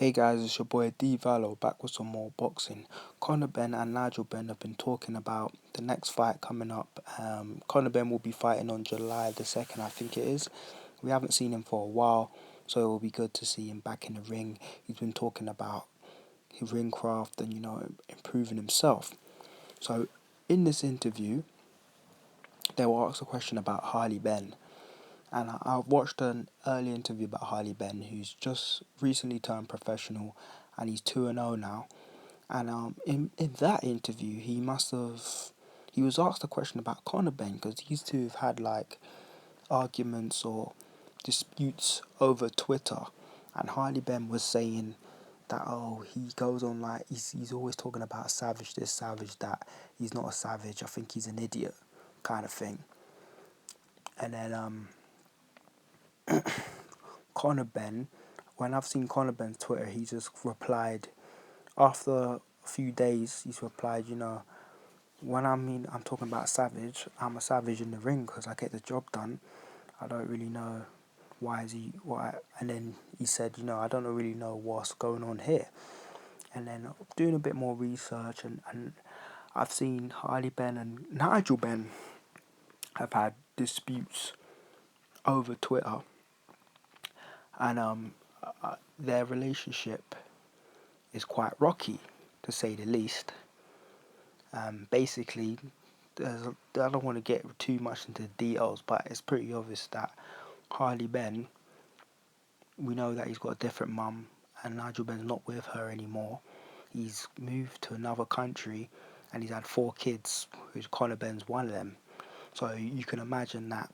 Hey guys, it's your boy D Vallo back with some more boxing. Conor Benn and Nigel Benn have been talking about the next fight coming up. Conor Benn will be fighting on July the 2nd, I think it is. We haven't seen him for a while, so it will be good to see him back in the ring. He's been talking about his ring craft and, improving himself. So, in this interview, they were asked a question about Harley Benn. And I watched an early interview about Harley Benn, who's just recently turned professional, and he's 2-0 now. And in that interview, he was asked a question about Conor Benn, because these two have had like arguments or disputes over Twitter, and Harley Benn was saying that he goes on like he's always talking about savage this, savage that. He's not a savage. I think he's an idiot, kind of thing. And then Conor Benn, when I've seen Conor Benn's Twitter, he just replied, after a few days, he's replied, when I'm talking about savage, I'm a savage in the ring because I get the job done. I don't really know why, and then he said, I don't really know what's going on here. And then doing a bit more research, and I've seen Harley Benn and Nigel Benn have had disputes over Twitter, and their relationship is quite rocky, to say the least. Basically, I don't want to get too much into the details, but it's pretty obvious that Harley Benn, we know that he's got a different mum, and Nigel Benn's not with her anymore. He's moved to another country, and he's had 4 kids, who's Conor Benn's one of them. So you can imagine that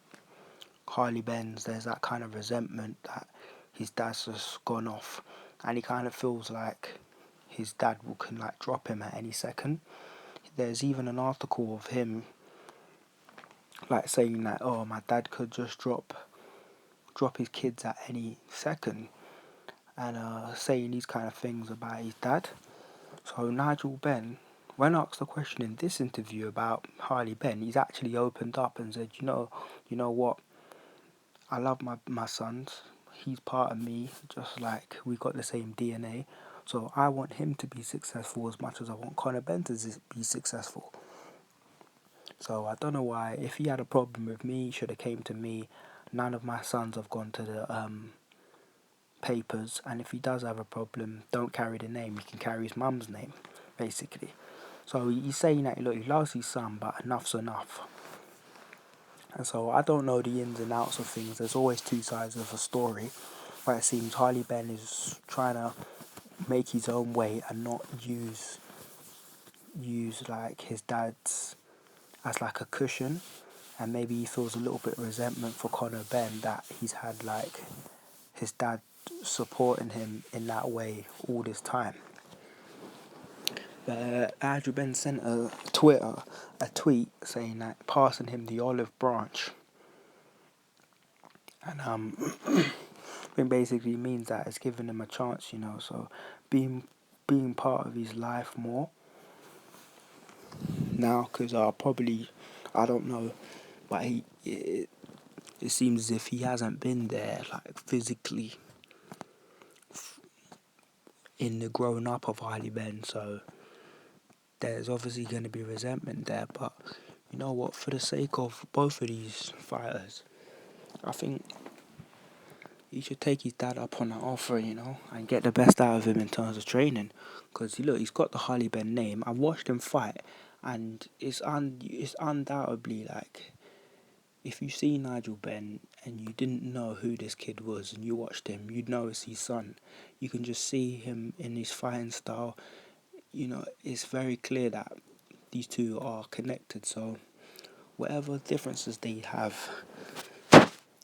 there's that kind of resentment that his dad's just gone off, and he kind of feels like his dad can like drop him at any second. There's even an article of him like saying that, my dad could just drop his kids at any second, and saying these kind of things about his dad. So Nigel Benn, when asked a question in this interview about Harley Benn, he's actually opened up and said, you know what, I love my sons. He's part of me, just like we got the same DNA. So I want him to be successful as much as I want Conor Benn to be successful. So I don't know why. If he had a problem with me, he should have came to me. None of my sons have gone to the papers, and if he does have a problem, don't carry the name. He can carry his mum's name, basically. So he's saying that look, he loves his son, but enough's enough. And so I don't know the ins and outs of things. There's always 2 sides of a story. But it seems Harley Benn is trying to make his own way and not use like his dad's as like a cushion, and maybe he feels a little bit resentment for Conor Benn that he's had like his dad supporting him in that way all this time. But Nigel Benn sent a tweet saying that passing him the olive branch, and it basically means that it's giving him a chance, so being part of his life more now, because I don't know, but it seems as if he hasn't been there like physically in the growing up of Harley Benn, so there's obviously going to be resentment there. But you know what, for the sake of both of these fighters, I think he should take his dad up on that offer, and get the best out of him in terms of training. Because he's got the Harley Benn name. I've watched him fight, and it's undoubtedly like, if you see Nigel Benn and you didn't know who this kid was and you watched him, you'd know it's his son. You can just see him in his fighting style. It's very clear that these two are connected. So whatever differences they have,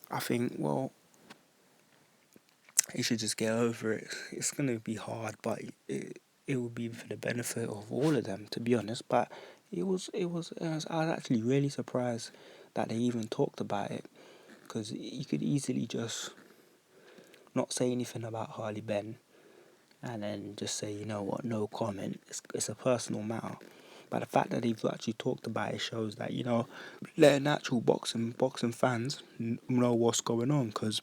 I think, he should just get over it. It's going to be hard, but it will be for the benefit of all of them, to be honest. But I was actually really surprised that they even talked about it, because you could easily just not say anything about Harley Benn and then just say, you know what, no comment. It's a personal matter. But the fact that they've actually talked about it shows that, letting actual boxing fans know what's going on. Because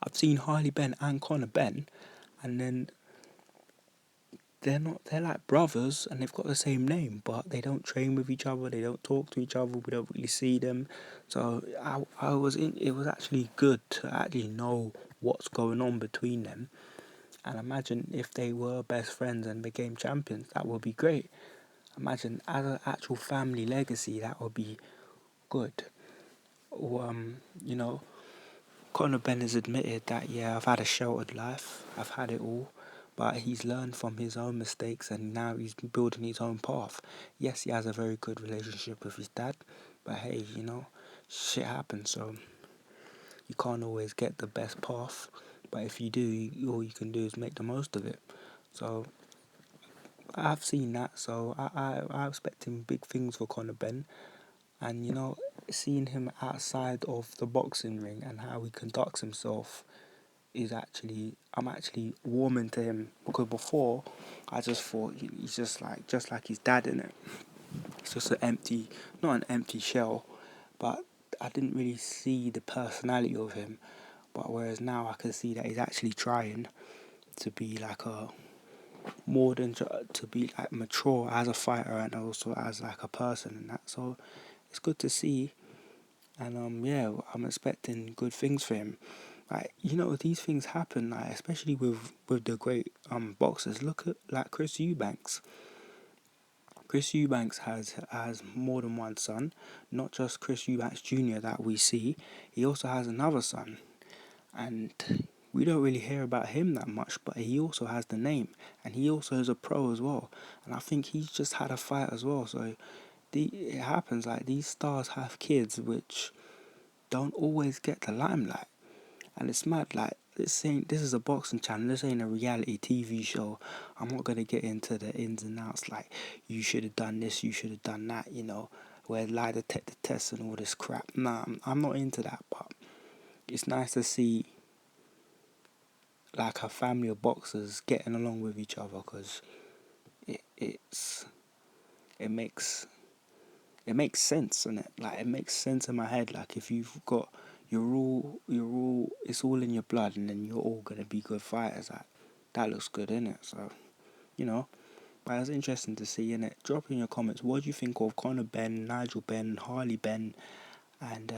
I've seen Harley Benn and Conor Benn, and then they're like brothers and they've got the same name, but they don't train with each other, they don't talk to each other, we don't really see them. So it was actually good to actually know what's going on between them. And imagine if they were best friends and became champions, that would be great. Imagine as an actual family legacy, that would be good. Or, you know, Conor Benn has admitted that, yeah, I've had a sheltered life, I've had it all, but he's learned from his own mistakes and now he's building his own path. Yes, he has a very good relationship with his dad, but hey, shit happens, so you can't always get the best path, but if you do, all you can do is make the most of it. So I've seen that, so I'm expecting big things for Conor Benn. And seeing him outside of the boxing ring and how he conducts himself I'm actually warming to him, because before I just thought he's just like his dad, in it. It's just not an empty shell, but I didn't really see the personality of him. But whereas now I can see that he's actually trying to be like to be like mature as a fighter and also as like a person and that. So it's good to see, and yeah, I'm expecting good things for him. Like, these things happen, like especially with the great boxers. Look at like Chris Eubanks. Chris Eubanks has more than one son, not just Chris Eubanks Jr. that we see. He also has another son, and we don't really hear about him that much, but he also has the name, and he also is a pro as well. And I think he's just had a fight as well. So it happens, like these stars have kids which don't always get the limelight. And it's mad, like, this is a boxing channel, this ain't a reality TV show. I'm not gonna get into the ins and outs, like, you should have done this, you should have done that, where lie detector tests and all this crap. Nah, I'm not into that, but it's nice to see, like, a family of boxers getting along with each other, because it makes sense, innit? Like, it makes sense in my head. Like, if you've got it's all in your blood, and then you're all gonna be good fighters. Like, that looks good, innit? So, but it's interesting to see, innit? Drop in your comments. What do you think of Conor Benn, Nigel Benn, Harley Benn, and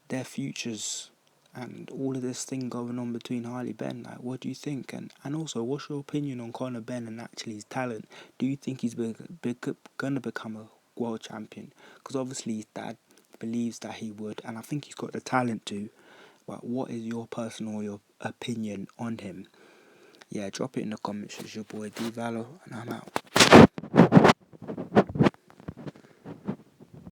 their futures, and all of this thing going on between Harley Benn? Like, what do you think? And also, what's your opinion on Conor Benn and actually his talent? Do you think he's gonna become a world champion? Because obviously his dad believes that he would, and I think he's got the talent to. But what is your personal opinion on him? Yeah, drop it in the comments. It's your boy D Valor, and I'm out.